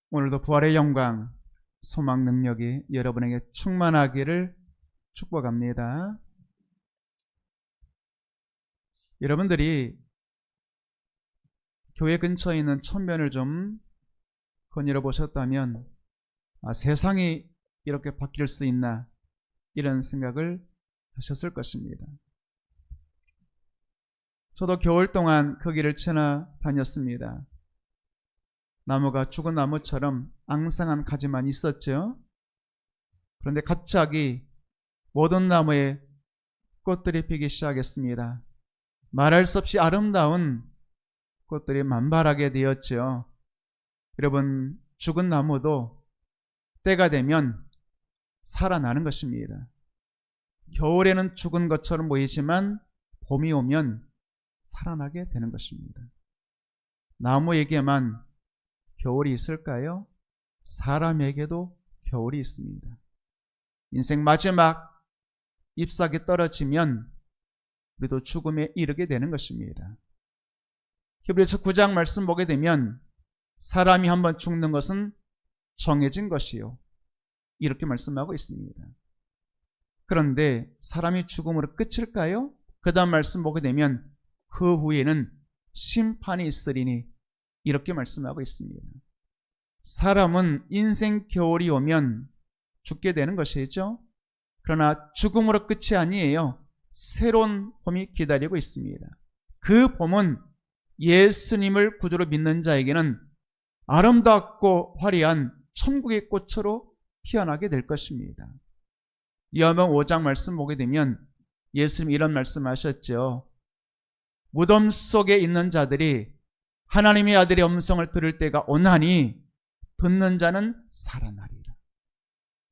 오늘도 부활의 영광, 소망 능력이 여러분에게 충만하기를 축복합니다. 여러분들이 교회 근처에 있는 천변을 좀 거닐어 보셨다면 세상이 이렇게 바뀔 수 있나 이런 생각을 하셨을 것입니다. 저도 겨울 동안 거기를 지나다녔습니다. 나무가 죽은 나무처럼 앙상한 가지만 있었죠. 그런데 갑자기 모든 나무에 꽃들이 피기 시작했습니다. 말할 수 없이 아름다운 꽃들이 만발하게 되었죠. 여러분, 죽은 나무도 때가 되면 살아나는 것입니다. 겨울에는 죽은 것처럼 보이지만 봄이 오면 살아나게 되는 것입니다. 나무에게만 겨울이 있을까요? 사람에게도 겨울이 있습니다. 인생 마지막 잎사귀 떨어지면 우리도 죽음에 이르게 되는 것입니다. 히브리서 9장 말씀 보게 되면 사람이 한번 죽는 것은 정해진 것이요, 이렇게 말씀하고 있습니다. 그런데 사람이 죽음으로 끝일까요? 그 다음 말씀 보게 되면 그 후에는 심판이 있으리니, 이렇게 말씀하고 있습니다. 사람은 인생 겨울이 오면 죽게 되는 것이죠. 그러나 죽음으로 끝이 아니에요. 새로운 봄이 기다리고 있습니다. 그 봄은 예수님을 구주로 믿는 자에게는 아름답고 화려한 천국의 꽃으로 피어나게 될 것입니다. 요한복음 5장 말씀 보게 되면 예수님이 이런 말씀하셨죠. 무덤 속에 있는 자들이 하나님의 아들의 음성을 들을 때가 오나니 듣는 자는 살아나리라.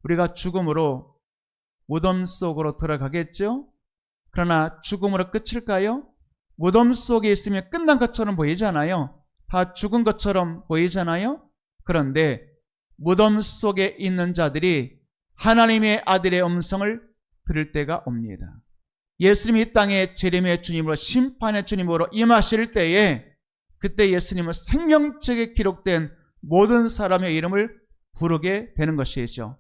우리가 죽음으로 무덤 속으로 들어가겠죠? 그러나 죽음으로 끝일까요? 무덤 속에 있으면 끝난 것처럼 보이잖아요. 다 죽은 것처럼 보이잖아요. 그런데 무덤 속에 있는 자들이 하나님의 아들의 음성을 들을 때가 옵니다. 예수님이 이 땅에 재림의 주님으로, 심판의 주님으로 임하실 때에, 그때 예수님은 생명책에 기록된 모든 사람의 이름을 부르게 되는 것이죠.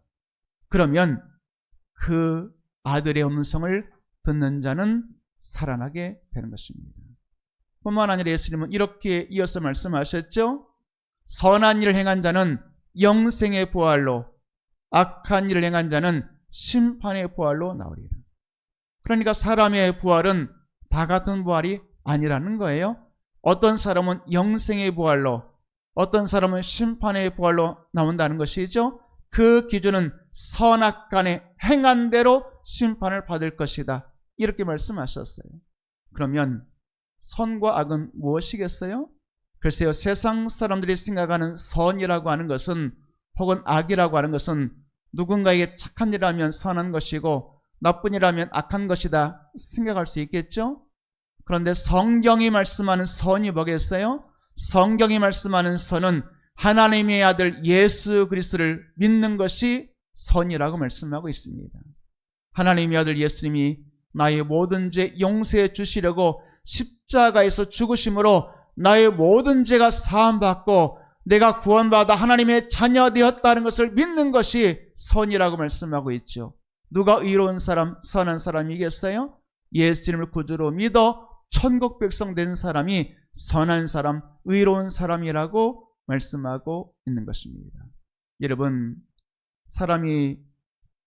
그러면 그 아들의 음성을 듣는 자는 살아나게 되는 것입니다. 뿐만 아니라 예수님은 이렇게 이어서 말씀하셨죠. 선한 일을 행한 자는 영생의 부활로, 악한 일을 행한 자는 심판의 부활로 나오리라. 그러니까 사람의 부활은 다 같은 부활이 아니라는 거예요. 어떤 사람은 영생의 부활로, 어떤 사람은 심판의 부활로 나온다는 것이죠. 그 기준은 선악간에 행한 대로 심판을 받을 것이다, 이렇게 말씀하셨어요. 그러면 선과 악은 무엇이겠어요? 글쎄요, 세상 사람들이 생각하는 선이라고 하는 것은, 혹은 악이라고 하는 것은 누군가에게 착한 일이라면 선한 것이고 나쁜 일이라면 악한 것이다 생각할 수 있겠죠? 그런데 성경이 말씀하는 선이 뭐겠어요? 성경이 말씀하는 선은 하나님의 아들 예수 그리스도를 믿는 것이 선이라고 말씀하고 있습니다. 하나님의 아들 예수님이 나의 모든 죄 용서해 주시려고 십자가에서 죽으심으로 나의 모든 죄가 사함받고 내가 구원받아 하나님의 자녀 되었다는 것을 믿는 것이 선이라고 말씀하고 있죠. 누가 의로운 사람, 선한 사람이겠어요? 예수님을 구주로 믿어 천국 백성 된 사람이 선한 사람, 의로운 사람이라고 말씀하고 있는 것입니다. 여러분, 사람이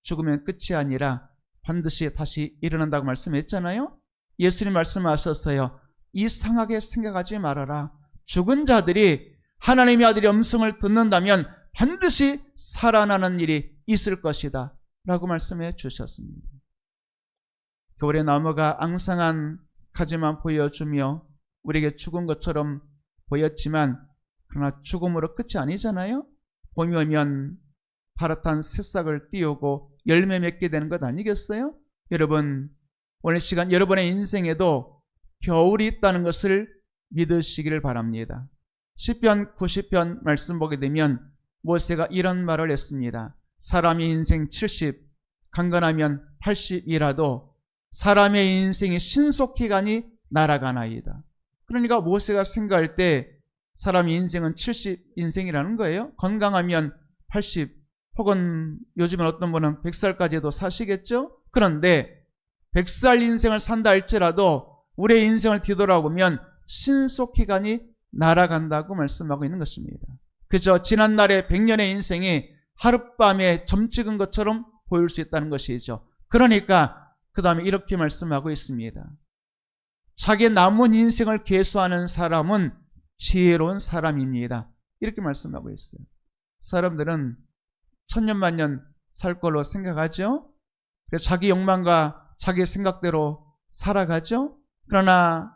죽으면 끝이 아니라 반드시 다시 일어난다고 말씀했잖아요. 예수님 말씀하셨어요. 이상하게 생각하지 말아라. 죽은 자들이 하나님의 아들의 음성을 듣는다면 반드시 살아나는 일이 있을 것이다 라고 말씀해 주셨습니다. 겨울의 나무가 앙상한 가지만 보여주며 우리에게 죽은 것처럼 보였지만, 그러나 죽음으로 끝이 아니잖아요. 봄이 오면 파랗단 새싹을 띄우고 열매 맺게 되는 것 아니겠어요? 여러분, 오늘 시간 여러분의 인생에도 겨울이 있다는 것을 믿으시기를 바랍니다. 시편 90편 말씀 보게 되면 모세가 이런 말을 했습니다. 사람의 인생 70, 강건하면 80이라도 사람의 인생이 신속히 가니 날아가나이다. 그러니까 모세가 생각할 때 사람의 인생은 70인생이라는 거예요. 건강하면 80 혹은 요즘은 어떤 분은 100살까지도 사시겠죠. 그런데 100살 인생을 산다 할지라도 우리의 인생을 뒤돌아보면 신속기간이 날아간다고 말씀하고 있는 것입니다. 그저 지난날의 100년의 인생이 하룻밤에 점 찍은 것처럼 보일 수 있다는 것이죠. 그러니까 그 다음에 이렇게 말씀하고 있습니다. 자기 남은 인생을 계수하는 사람은 지혜로운 사람입니다. 이렇게 말씀하고 있어요. 사람들은 천년만년 살 걸로 생각하죠. 그래서 자기 욕망과 자기 생각대로 살아가죠. 그러나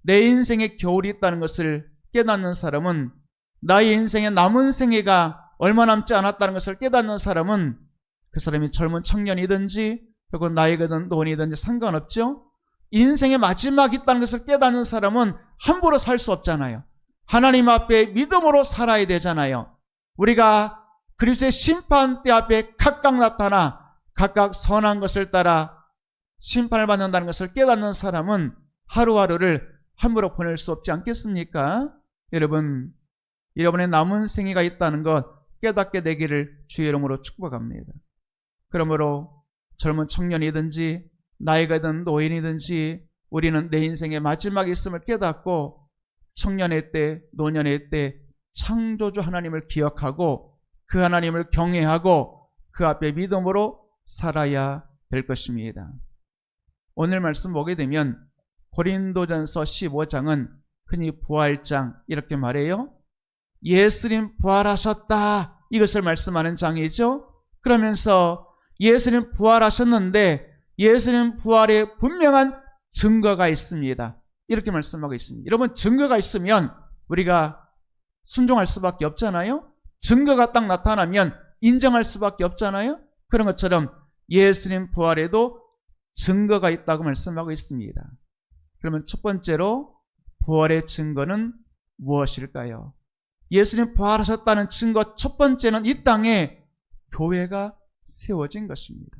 내 인생에 겨울이 있다는 것을 깨닫는 사람은, 나의 인생에 남은 생애가 얼마 남지 않았다는 것을 깨닫는 사람은, 그 사람이 젊은 청년이든지 혹은 나이거든 노인이든지 상관없죠. 인생의 마지막이 있다는 것을 깨닫는 사람은 함부로 살 수 없잖아요. 하나님 앞에 믿음으로 살아야 되잖아요. 우리가 그리스도의 심판대 앞에 각각 나타나 각각 선한 것을 따라 심판을 받는다는 것을 깨닫는 사람은 하루하루를 함부로 보낼 수 없지 않겠습니까? 여러분, 여러분의 남은 생애가 있다는 것 깨닫게 되기를 주의 이름으로 축복합니다. 그러므로 젊은 청년이든지 나이가 든 노인이든지 우리는 내 인생의 마지막이 있음을 깨닫고 청년의 때, 노년의 때 창조주 하나님을 기억하고 그 하나님을 경외하고 그 앞에 믿음으로 살아야 될 것입니다. 오늘 말씀 보게 되면 고린도전서 15장은 흔히 부활장 이렇게 말해요. 예수님 부활하셨다, 이것을 말씀하는 장이죠. 그러면서 예수님 부활하셨는데 예수님 부활에 분명한 증거가 있습니다. 이렇게 말씀하고 있습니다. 여러분, 증거가 있으면 우리가 순종할 수밖에 없잖아요. 증거가 딱 나타나면 인정할 수밖에 없잖아요. 그런 것처럼 예수님 부활에도 증거가 있다고 말씀하고 있습니다. 그러면 첫 번째로 부활의 증거는 무엇일까요? 예수님 부활하셨다는 증거 첫 번째는 이 땅에 교회가 세워진 것입니다.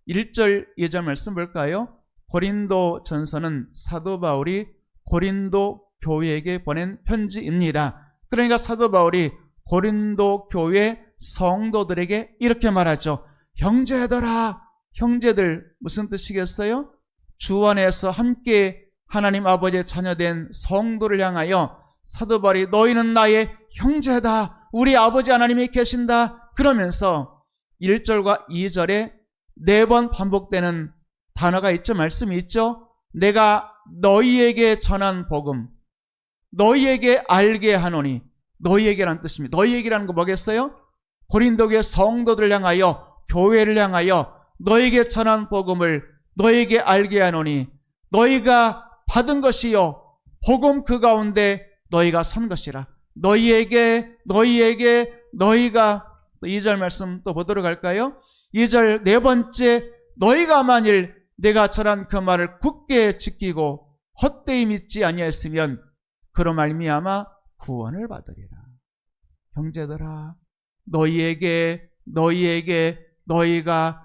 1절 2절 말씀 볼까요? 고린도 전서는 사도 바울이 고린도 교회에게 보낸 편지입니다. 그러니까 사도 바울이 고린도 교회 성도들에게 이렇게 말하죠. 형제들아, 형제들 무슨 뜻이겠어요? 주 안에서 함께 하나님 아버지의 자녀된 성도를 향하여 사도 바울이 너희는 나의 형제다, 우리 아버지 하나님이 계신다 그러면서 1절과 2절에 4번 반복되는 단어가 있죠. 말씀이 있죠. 내가 너희에게 전한 복음 너희에게 알게 하노니, 너희에게라는 뜻입니다. 너희에게라는 거 뭐겠어요? 고린도교의 성도들을 향하여, 교회를 향하여 너희에게 전한 복음을 너희에게 알게 하노니 너희가 받은 것이요 복음 그 가운데 너희가 선 것이라. 너희에게 너희가 2절 말씀 또 보도록 할까요? 2절 네 번째, 너희가 만일 내가 전한 그 말을 굳게 지키고 헛되이 믿지 아니하였으면 그로 말미암아 구원을 받으리라. 형제들아, 너희에게 너희가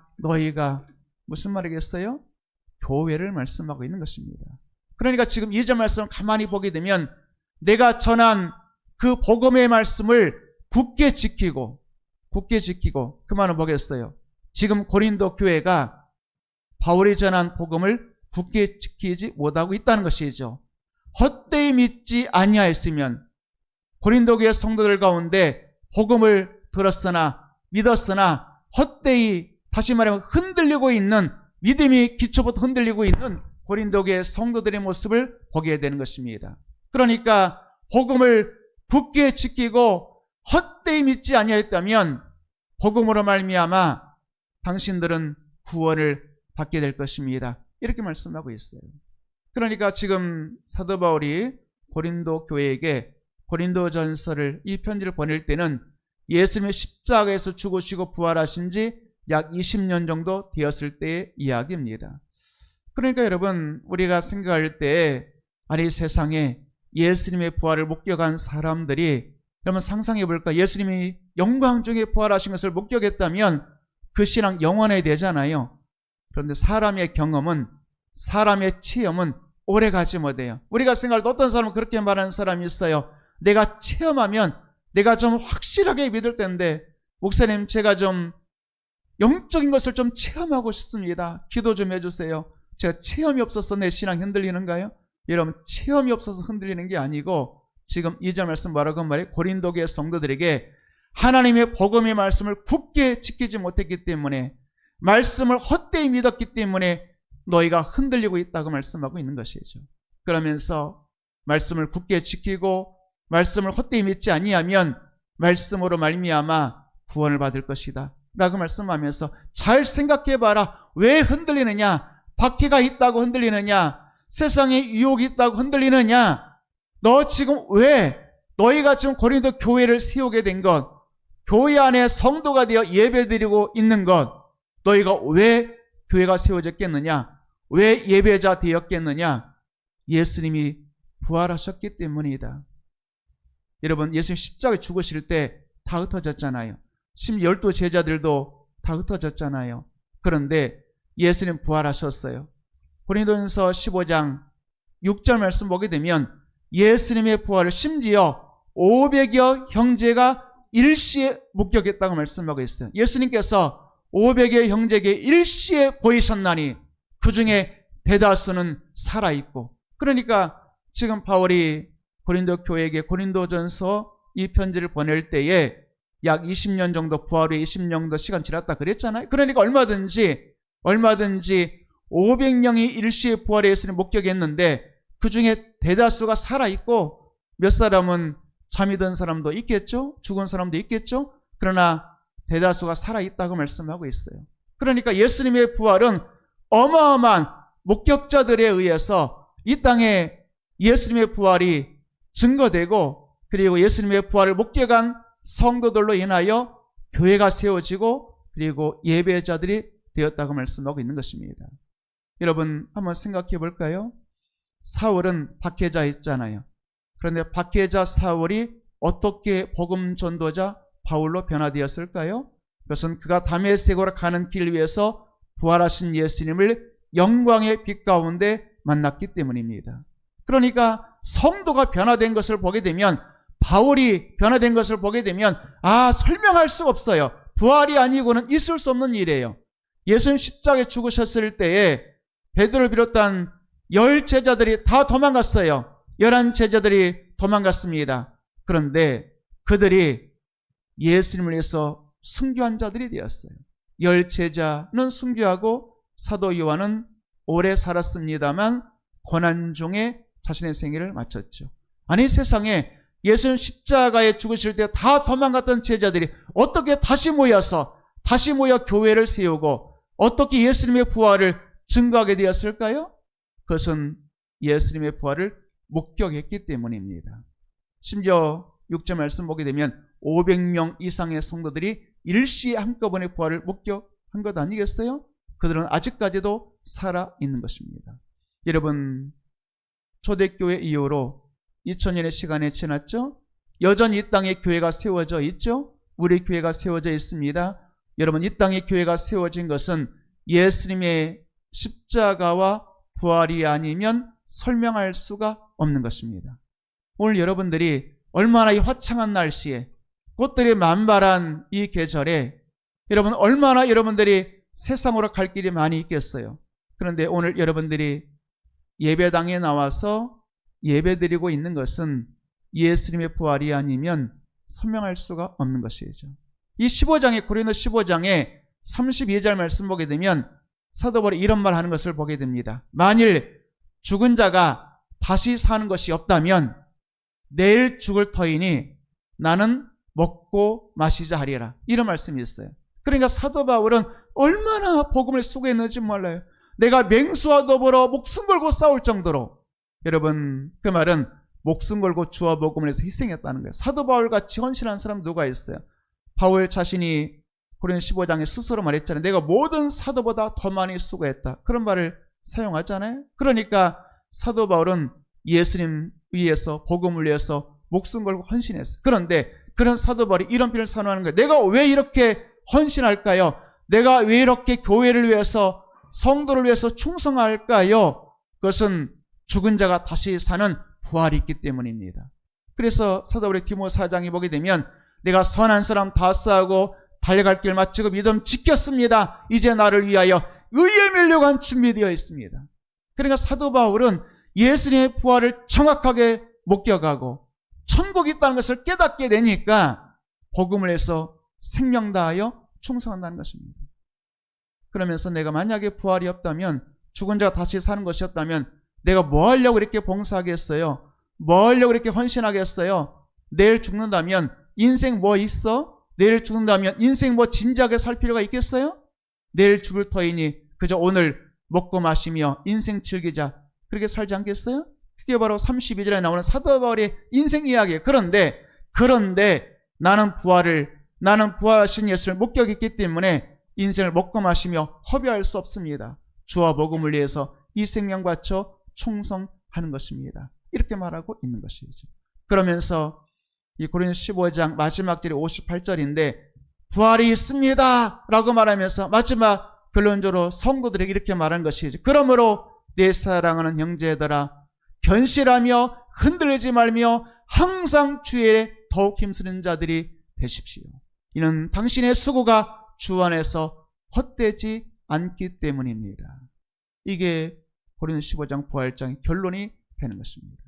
무슨 말이겠어요? 교회를 말씀하고 있는 것입니다. 그러니까 지금 2절 말씀을 가만히 보게 되면 내가 전한 그 복음의 말씀을 굳게 지키고 그 말은 뭐겠어요? 지금 고린도 교회가 바울이 전한 복음을 굳게 지키지 못하고 있다는 것이죠. 헛되이 믿지 아니하였으면, 고린도 교회 성도들 가운데 복음을 들었으나 믿었으나 헛되이, 다시 말하면 흔들리고 있는, 믿음이 기초부터 흔들리고 있는 고린도 교회 성도들의 모습을 보게 되는 것입니다. 그러니까 복음을 굳게 지키고 헛되이 믿지 아니하였다면 복음으로 말미암아 당신들은 구원을 받게 될 것입니다. 이렇게 말씀하고 있어요. 그러니까 지금 사도 바울이 고린도 교회에게 고린도전서를, 이 편지를 보낼 때는 예수님이 십자가에서 죽으시고 부활하신 지 약 20년 정도 되었을 때의 이야기입니다. 그러니까 여러분, 우리가 생각할 때 아니 세상에 예수님의 부활을 목격한 사람들이, 여러분 상상해 볼까? 예수님이 영광 중에 부활하신 것을 목격했다면 그 신앙 영원해야 되잖아요. 그런데 사람의 경험은, 사람의 체험은 오래가지 못해요. 우리가 생각할 때 어떤 사람은 그렇게 말하는 사람이 있어요. 내가 체험하면 내가 좀 확실하게 믿을 텐데, 목사님 제가 좀 영적인 것을 좀 체험하고 싶습니다. 기도 좀 해주세요. 제가 체험이 없어서 내 신앙 흔들리는가요? 여러분, 체험이 없어서 흔들리는 게 아니고 지금 2절 말씀 뭐라고 말해? 고린도 교회 성도들에게 하나님의 복음의 말씀을 굳게 지키지 못했기 때문에, 말씀을 헛되이 믿었기 때문에 너희가 흔들리고 있다고 말씀하고 있는 것이죠. 그러면서 말씀을 굳게 지키고 말씀을 헛되이 믿지 아니하면 말씀으로 말미암아 구원을 받을 것이다 라고 말씀하면서, 잘 생각해봐라. 왜 흔들리느냐? 박해가 있다고 흔들리느냐? 세상에 유혹이 있다고 흔들리느냐? 너 지금 왜, 너희가 지금 고린도 교회를 세우게 된 것, 교회 안에 성도가 되어 예배드리고 있는 것, 너희가 왜 교회가 세워졌겠느냐? 왜 예배자 되었겠느냐? 예수님이 부활하셨기 때문이다. 여러분, 예수님 십자가에 죽으실 때 다 흩어졌잖아요. 12 제자들도 다 흩어졌잖아요. 그런데 예수님 부활하셨어요. 고린도전서 15장 6절 말씀 보게 되면 예수님의 부활을 심지어 500여 형제가 일시에 목격했다고 말씀하고 있어요. 예수님께서 500여 형제에게 일시에 보이셨나니 그 중에 대다수는 살아있고, 그러니까 지금 바울이 고린도 교회에게 고린도전서 이 편지를 보낼 때에 약 20년 정도, 부활 후에 20년 정도 시간 지났다 그랬잖아요. 그러니까 얼마든지 500명이 일시에 부활의 예수님 목격했는데 그 중에 대다수가 살아있고 몇 사람은 잠이 든 사람도 있겠죠. 죽은 사람도 있겠죠. 그러나 대다수가 살아있다고 말씀하고 있어요. 그러니까 예수님의 부활은 어마어마한 목격자들에 의해서 이 땅에 예수님의 부활이 증거되고, 그리고 예수님의 부활을 목격한 성도들로 인하여 교회가 세워지고 그리고 예배자들이 되었다고 말씀하고 있는 것입니다. 여러분, 한번 생각해 볼까요? 사울은 박해자였잖아요. 그런데 박해자 사울이 어떻게 복음 전도자 바울로 변화되었을까요? 그것은 그가 다메섹으로 가는 길 위에서 부활하신 예수님을 영광의 빛 가운데 만났기 때문입니다. 그러니까 성도가 변화된 것을 보게 되면, 바울이 변화된 것을 보게 되면 설명할 수 없어요. 부활이 아니고는 있을 수 없는 일이에요. 예수님 십자가에 죽으셨을 때에 베드로를 비롯한 10 제자들이 다 도망갔어요. 11 제자들이 도망갔습니다. 그런데 그들이 예수님을 위해서 순교한 자들이 되었어요. 10 제자는 순교하고 사도 요한은 오래 살았습니다만 고난 중에 자신의 생애를 마쳤죠. 아니, 세상에 예수님 십자가에 죽으실 때 다 도망갔던 제자들이 어떻게 다시 모여 교회를 세우고 어떻게 예수님의 부활을 증거하게 되었을까요? 그것은 예수님의 부활을 목격했기 때문입니다. 심지어 6절 말씀 보게 되면 500명 이상의 성도들이 일시에 한꺼번에 부활을 목격한 것 아니겠어요? 그들은 아직까지도 살아있는 것입니다. 여러분, 초대교회 이후로 2000년의 시간이 지났죠? 여전히 이 땅에 교회가 세워져 있죠? 우리 교회가 세워져 있습니다. 여러분, 이 땅에 교회가 세워진 것은 예수님의 십자가와 부활이 아니면 설명할 수가 없는 것입니다. 오늘 여러분들이 얼마나 이 화창한 날씨에, 꽃들이 만발한 이 계절에 여러분 얼마나 여러분들이 세상으로 갈 길이 많이 있겠어요. 그런데 오늘 여러분들이 예배당에 나와서 예배드리고 있는 것은 예수님의 부활이 아니면 설명할 수가 없는 것이죠. 이 15장에, 고린도 15장에 32절 말씀 보게 되면 사도 바울이 이런 말 하는 것을 보게 됩니다. 만일 죽은 자가 다시 사는 것이 없다면 내일 죽을 터이니 나는 먹고 마시자 하리라. 이런 말씀이 있어요. 그러니까 사도 바울은 얼마나 복음을 수고했는지 몰라요. 내가 맹수와 더불어 목숨 걸고 싸울 정도로, 여러분, 그 말은 목숨 걸고 주와 복음을 위해서 희생했다는 거예요. 사도 바울같이 헌신한 사람 누가 있어요? 바울 자신이 고린도 15장에 스스로 말했잖아요. 내가 모든 사도보다 더 많이 수고했다. 그런 말을 사용하잖아요. 그러니까 사도 바울은 예수님 위해서, 복음을 위해서 목숨 걸고 헌신했어요. 그런데 그런 사도 바울이 이런 표현을 선호하는 거예요. 내가 왜 이렇게 헌신할까요? 내가 왜 이렇게 교회를 위해서, 성도를 위해서 충성할까요? 그것은 죽은 자가 다시 사는 부활이 있기 때문입니다. 그래서 사도 바울의 디모데 4장에 보게 되면 내가 선한 사람 다 싸고 달려갈 길 마치고 믿음 지켰습니다. 이제 나를 위하여 의의 면류관 준비되어 있습니다. 그러니까 사도 바울은 예수님의 부활을 정확하게 목격하고 천국이 있다는 것을 깨닫게 되니까 복음을 해서 생명 다하여 충성한다는 것입니다. 그러면서 내가 만약에 부활이 없다면, 죽은 자가 다시 사는 것이었다면 내가 뭐 하려고 이렇게 봉사하겠어요? 뭐 하려고 이렇게 헌신하겠어요? 내일 죽는다면 인생 뭐 있어? 내일 죽는다면 인생 뭐 진지하게 살 필요가 있겠어요? 내일 죽을 터이니 그저 오늘 먹고 마시며 인생 즐기자, 그렇게 살지 않겠어요? 그게 바로 32절에 나오는 사도 바울의 인생 이야기예요. 그런데 나는 부활하신 예수를 목격했기 때문에 인생을 먹고 마시며 허비할 수 없습니다. 주와 복음을 위해서 이 생명 바쳐 충성하는 것입니다. 이렇게 말하고 있는 것이죠. 그러면서 이 고린도 15장 마지막 절이 58절인데 부활이 있습니다 라고 말하면서 마지막 결론적으로 성도들에게 이렇게 말한 것이죠. 그러므로 내 사랑하는 형제들아, 견실하며 흔들리지 말며 항상 주의 더욱 힘쓰는 자들이 되십시오. 이는 당신의 수고가 주 안에서 헛되지 않기 때문입니다. 이게 고린도 15장 부활장의 결론이 되는 것입니다.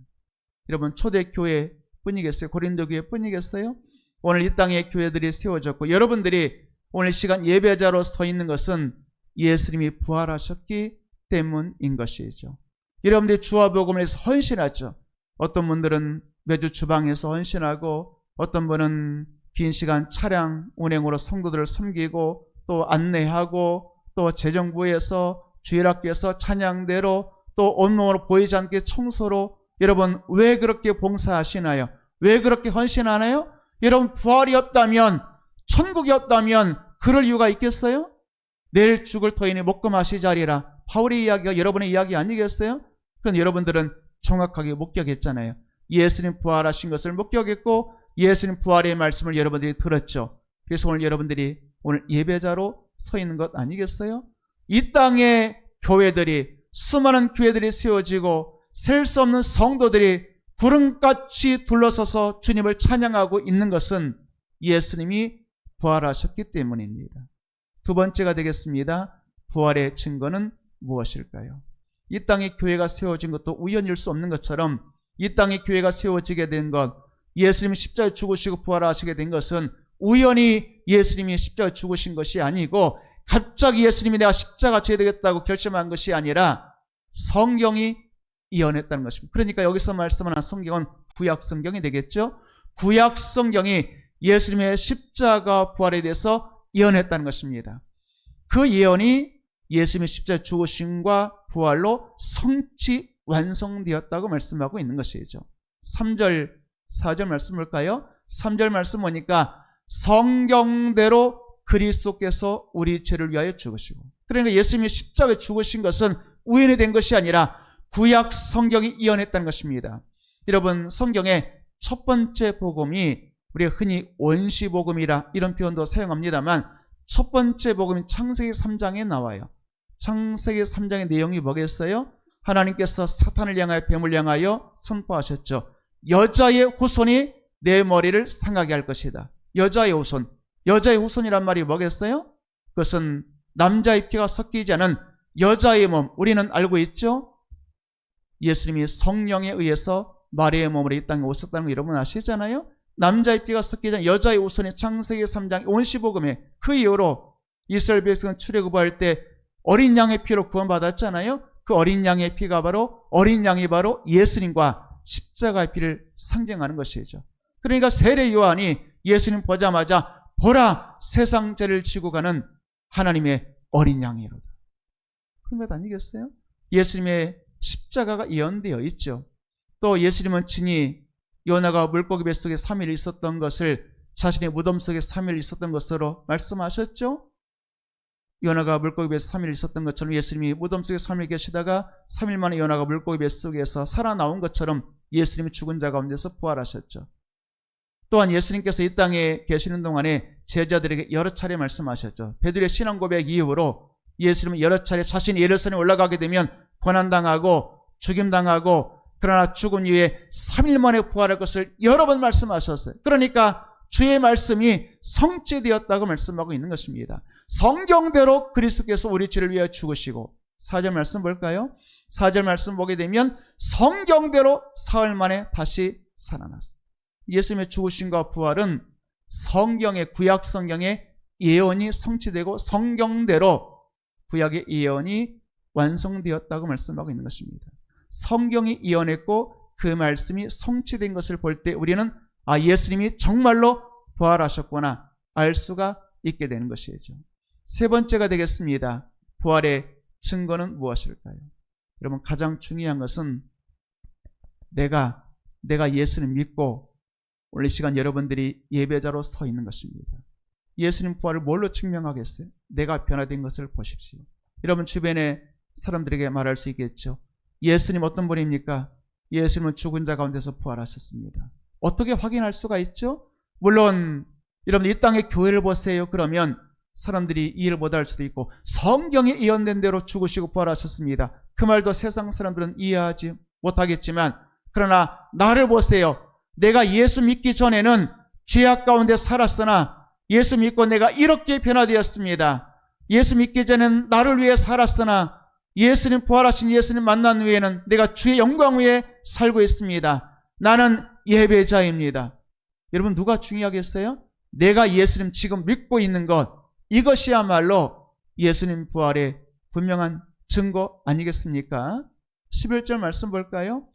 여러분, 초대교회 뿐이겠어요? 고린도 교회 뿐이겠어요? 오늘 이 땅에 교회들이 세워졌고 여러분들이 오늘 시간 예배자로 서 있는 것은 예수님이 부활하셨기 때문인 것이죠. 여러분들이 주와 복음을 위해서 헌신하죠. 어떤 분들은 매주 주방에서 헌신하고, 어떤 분은 긴 시간 차량 운행으로 성도들을 섬기고, 또 안내하고, 또 재정부에서 주일학교에서 찬양대로, 또 온몸으로 보이지 않게 청소로. 여러분, 왜 그렇게 봉사하시나요? 왜 그렇게 헌신하나요? 여러분, 부활이 없다면, 천국이 없다면 그럴 이유가 있겠어요? 내일 죽을 터이니 먹고 마시자리라. 바울의 이야기가 여러분의 이야기 아니겠어요? 그럼 여러분들은 정확하게 목격했잖아요. 예수님 부활하신 것을 목격했고 예수님 부활의 말씀을 여러분들이 들었죠. 그래서 오늘 여러분들이 오늘 예배자로 서 있는 것 아니겠어요? 이 땅에 교회들이, 수많은 교회들이 세워지고 셀 수 없는 성도들이 구름같이 둘러서서 주님을 찬양하고 있는 것은 예수님이 부활하셨기 때문입니다. 두 번째가 되겠습니다. 부활의 증거는 무엇일까요? 이 땅에 교회가 세워진 것도 우연일 수 없는 것처럼 이 땅에 교회가 세워지게 된 것, 예수님이 십자가에 죽으시고 부활하시게 된 것은 우연히 예수님이 십자가에 죽으신 것이 아니고 갑자기 예수님이 내가 십자가 져야 되겠다고 결심한 것이 아니라 성경이 예언했다는 것입니다. 그러니까 여기서 말씀하는 성경은 구약 성경이 되겠죠. 구약 성경이 예수님의 십자가 부활에 대해서 예언했다는 것입니다. 그 예언이 예수님의 십자가 죽으심과 부활로 성취 완성되었다고 말씀하고 있는 것이죠. 3절 4절 말씀 볼까요? 3절 말씀 보니까 성경대로 그리스도께서 우리 죄를 위하여 죽으시고, 그러니까 예수님이 십자가에 죽으신 것은 우연이 된 것이 아니라 구약 성경이 예언했다는 것입니다. 여러분, 성경의 첫 번째 복음이 우리가 흔히 원시복음이라 이런 표현도 사용합니다만 첫 번째 복음이 창세기 3장에 나와요. 창세기 3장의 내용이 뭐겠어요? 하나님께서 사탄을 향하여 뱀을 향하여 선포하셨죠. 여자의 후손이 내 머리를 상하게 할 것이다. 여자의 후손. 여자의 후손이란 말이 뭐겠어요? 그것은 남자의 피가 섞이지 않은 여자의 몸. 우리는 알고 있죠? 예수님이 성령에 의해서 마리아의 몸으로 이 땅에 오셨다는 거 여러분 아시잖아요? 남자의 피가 섞이지 않은 여자의 후손이 창세기 3장 원시복음에, 그 이후로 이스라엘 백성은 출애굽할 때 어린 양의 피로 구원받았잖아요. 그 어린 양의 피가 어린 양이 바로 예수님과 십자가의 피를 상징하는 것이죠. 그러니까 세례 요한이 예수님 보자마자 보라, 세상 죄를 지고 가는 하나님의 어린 양이로다. 그런 것 아니겠어요? 예수님의 십자가가 예언되어 있죠. 또 예수님은 친히 요나가 물고기 뱃속에 3일 있었던 것을 자신의 무덤 속에 3일 있었던 것으로 말씀하셨죠. 요나가 물고기 뱃속에 3일 있었던 것처럼 예수님이 무덤 속에 3일 계시다가 3일 만에 요나가 물고기 뱃속에서 살아나온 것처럼 예수님이 죽은 자 가운데서 부활하셨죠. 또한 예수님께서 이 땅에 계시는 동안에 제자들에게 여러 차례 말씀하셨죠. 베드로의 신앙 고백 이후로 예수님은 여러 차례 자신이 예루살렘에 올라가게 되면 고난당하고 죽임당하고 그러나 죽은 이후에 3일 만에 부활할 것을 여러 번 말씀하셨어요. 그러니까 주의 말씀이 성취되었다고 말씀하고 있는 것입니다. 성경대로 그리스도께서 우리 죄를 위하여 죽으시고, 4절 말씀 볼까요? 4절 말씀 보게 되면 성경대로 사흘 만에 다시 살아났어요. 예수님의 죽으심과 부활은 성경의, 구약 성경의 예언이 성취되고 성경대로 구약의 예언이 완성되었다고 말씀하고 있는 것입니다. 성경이 예언했고 그 말씀이 성취된 것을 볼 때 우리는 예수님이 정말로 부활하셨구나 알 수가 있게 되는 것이죠. 세 번째가 되겠습니다. 부활의 증거는 무엇일까요? 여러분, 가장 중요한 것은 내가 예수님 믿고 오늘 이 시간 여러분들이 예배자로 서 있는 것입니다. 예수님 부활을 뭘로 증명하겠어요? 내가 변화된 것을 보십시오. 여러분 주변에 사람들에게 말할 수 있겠죠. 예수님 어떤 분입니까? 예수님은 죽은 자 가운데서 부활하셨습니다. 어떻게 확인할 수가 있죠? 물론 여러분 이 땅의 교회를 보세요. 그러면 사람들이 이해를 못할 수도 있고, 성경에 예언된 대로 죽으시고 부활하셨습니다. 그 말도 세상 사람들은 이해하지 못하겠지만, 그러나 나를 보세요. 내가 예수 믿기 전에는 죄악 가운데 살았으나 예수 믿고 내가 이렇게 변화되었습니다. 예수 믿기 전에는 나를 위해 살았으나 예수님 부활하신 예수님 만난 후에는 내가 주의 영광 위에 살고 있습니다. 나는 예배자입니다. 여러분 누가 중요하겠어요? 내가 예수님 지금 믿고 있는 것, 이것이야말로 예수님 부활의 분명한 증거 아니겠습니까? 11절 말씀 볼까요?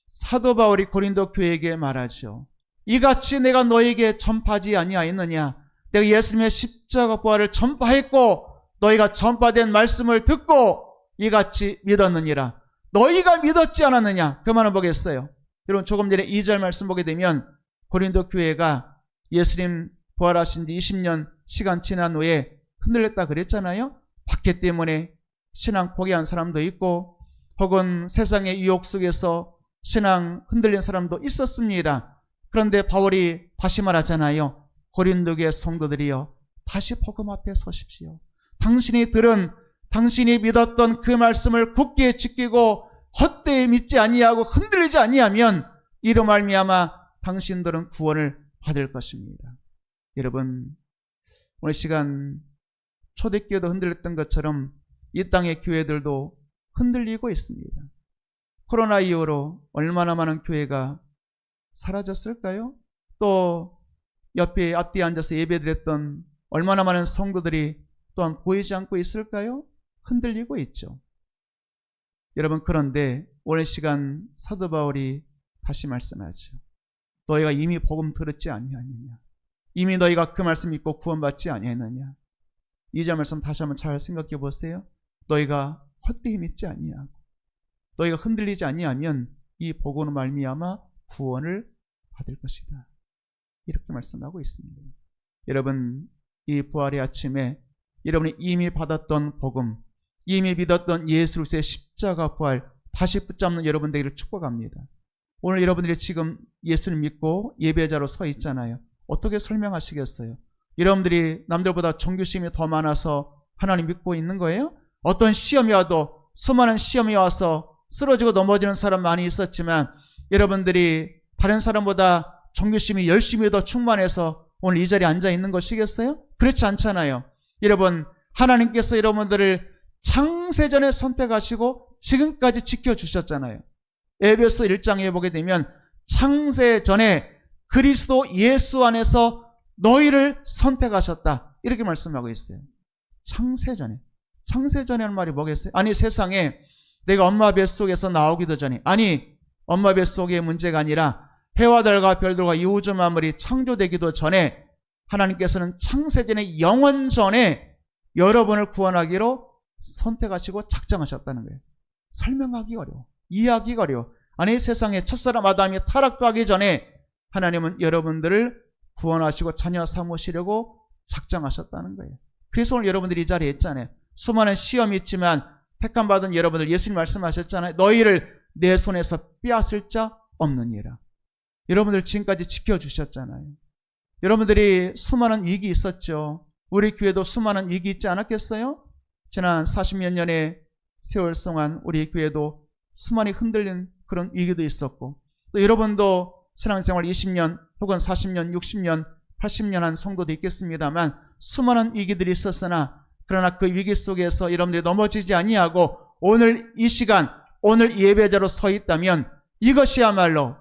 사도 바울이 고린도 교회에게 말하죠. 이같이 내가 너에게 전파하지 아니하였느냐? 내가 예수님의 십자가 부활을 전파했고 너희가 전파된 말씀을 듣고 이같이 믿었느니라. 너희가 믿었지 않았느냐? 그 말을 보겠어요. 여러분 조금 전에 2절 말씀 보게 되면 고린도 교회가 예수님 부활하신 지 20년 시간 지난 후에 흔들렸다 그랬잖아요. 박해 때문에 신앙 포기한 사람도 있고 혹은 세상의 유혹 속에서 신앙 흔들린 사람도 있었습니다. 그런데 바울이 다시 말하잖아요. 고린도 교회 성도들이여 다시 복음 앞에 서십시오. 당신이 들은, 당신이 믿었던 그 말씀을 굳게 지키고 헛되이 믿지 아니하고 흔들리지 아니하면 이로 말미암아 당신들은 구원을 받을 것입니다. 여러분 오늘 시간 초대교회도 흔들렸던 것처럼 이 땅의 교회들도 흔들리고 있습니다. 코로나 이후로 얼마나 많은 교회가 사라졌을까요? 또 옆에 앞뒤에 앉아서 예배드렸던 얼마나 많은 성도들이 또한 보이지 않고 있을까요? 흔들리고 있죠. 여러분 그런데 오늘 시간 사도 바울이 다시 말씀하죠. 너희가 이미 복음 들었지 아니하느냐? 이미 너희가 그 말씀 믿고 구원받지 아니하느냐? 2절 말씀 다시 한번 잘 생각해 보세요. 너희가 헛되이 믿지 아니하고 너희가 흔들리지 아니하면 이 복음으로 말미암아 구원을 받을 것이다. 이렇게 말씀하고 있습니다. 여러분 이 부활의 아침에 여러분이 이미 받았던 복음, 이미 믿었던 예수 그리스도의 십자가 부활 다시 붙잡는 여러분 되기를 축복합니다. 오늘 여러분들이 지금 예수를 믿고 예배자로 서 있잖아요. 어떻게 설명하시겠어요? 여러분들이 남들보다 종교심이 더 많아서 하나님 믿고 있는 거예요? 어떤 시험이 와도 수많은 시험이 와서 쓰러지고 넘어지는 사람 많이 있었지만 여러분들이 다른 사람보다 종교심이 열심히 더 충만해서 오늘 이 자리에 앉아 있는 것이겠어요? 그렇지 않잖아요. 여러분 하나님께서 여러분들을 창세전에 선택하시고 지금까지 지켜주셨잖아요. 에베소 1장에 보게 되면 창세전에 그리스도 예수 안에서 너희를 선택하셨다 이렇게 말씀하고 있어요. 창세전에. 창세전이라는 말이 뭐겠어요? 아니 세상에 내가 엄마 뱃속에서 나오기도 전에, 아니 엄마 뱃속의 문제가 아니라 해와 달과 별들과 이 우주 만물이 창조되기도 전에 하나님께서는 창세전의 영원전에 여러분을 구원하기로 선택하시고 작정하셨다는 거예요. 설명하기 어려워. 이해하기가 어려워. 아니 세상에 첫사람 아담이 타락도 하기 전에 하나님은 여러분들을 구원하시고 자녀 삼으시려고 작정하셨다는 거예요. 그래서 오늘 여러분들이 이 자리에 있잖아요. 수많은 시험이 있지만 택함받은 여러분들 예수님 말씀하셨잖아요. 너희를 내 손에서 빼앗을 자 없느니라. 여러분들 지금까지 지켜주셨잖아요. 여러분들이 수많은 위기 있었죠. 우리 교회도 수많은 위기 있지 않았겠어요? 지난 40몇 년의 세월 동안 우리 교회도 수많이 흔들린 그런 위기도 있었고, 또 여러분도 신앙생활 20년 혹은 40년, 60년, 80년 한 성도도 있겠습니다만 수많은 위기들이 있었으나, 그러나 그 위기 속에서 여러분들이 넘어지지 아니하고 오늘 이 시간, 오늘 예배자로 서 있다면 이것이야말로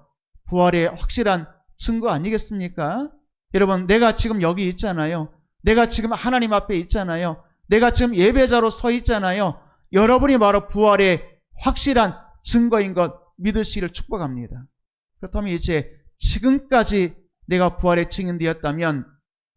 부활의 확실한 증거 아니겠습니까? 여러분, 내가 지금 여기 있잖아요. 내가 지금 하나님 앞에 있잖아요. 내가 지금 예배자로 서 있잖아요. 여러분이 바로 부활의 확실한 증거인 것 믿으시기를 축복합니다. 그렇다면 이제 지금까지 내가 부활의 증인되었다면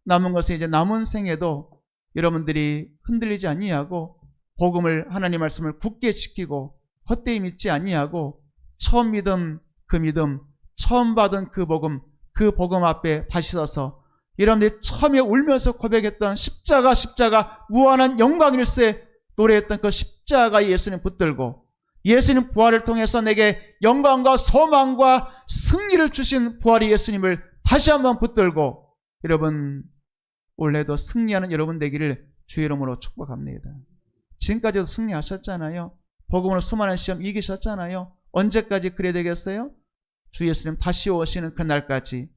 남은 것은 이제 남은 생에도 여러분들이 흔들리지 아니하고 복음을, 하나님 말씀을 굳게 지키고 헛되이 믿지 아니하고 처음 믿음 그 믿음, 처음 받은 그 복음 앞에 다시 서서 여러분들이 처음에 울면서 고백했던 십자가 무한한 영광일세 노래했던 그 십자가의 예수님 붙들고 예수님 부활을 통해서 내게 영광과 소망과 승리를 주신 부활의 예수님을 다시 한번 붙들고 여러분 올해도 승리하는 여러분 되기를 주의 이름으로 축복합니다. 지금까지도 승리하셨잖아요. 복음으로 수많은 시험 이기셨잖아요. 언제까지 그래야 되겠어요? 주 예수님 다시 오시는 그날까지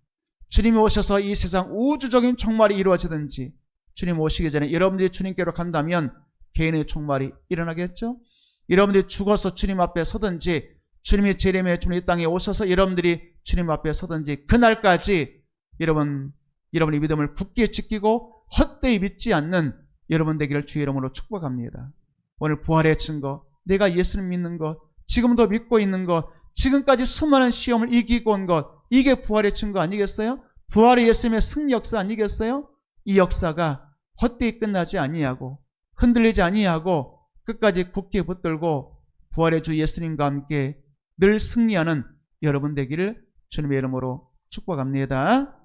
주님이 오셔서 이 세상 우주적인 종말이 이루어지든지 주님 오시기 전에 여러분들이 주님께로 간다면 개인의 종말이 일어나겠죠? 여러분들이 죽어서 주님 앞에 서든지 주님이 재림의 주님 이 땅에 오셔서 여러분들이 주님 앞에 서든지 그날까지 여러분의 믿음을 굳게 지키고 헛되이 믿지 않는 여러분 되기를 주의 이름으로 축복합니다. 오늘 부활의 증거, 내가 예수님 믿는 것, 지금도 믿고 있는 것, 지금까지 수많은 시험을 이기고 온 것, 이게 부활의 증거 아니겠어요? 부활의 예수님의 승리 역사 아니겠어요? 이 역사가 헛되이 끝나지 아니하고 흔들리지 아니하고 끝까지 굳게 붙들고 부활의 주 예수님과 함께 늘 승리하는 여러분 되기를 주님의 이름으로 축복합니다.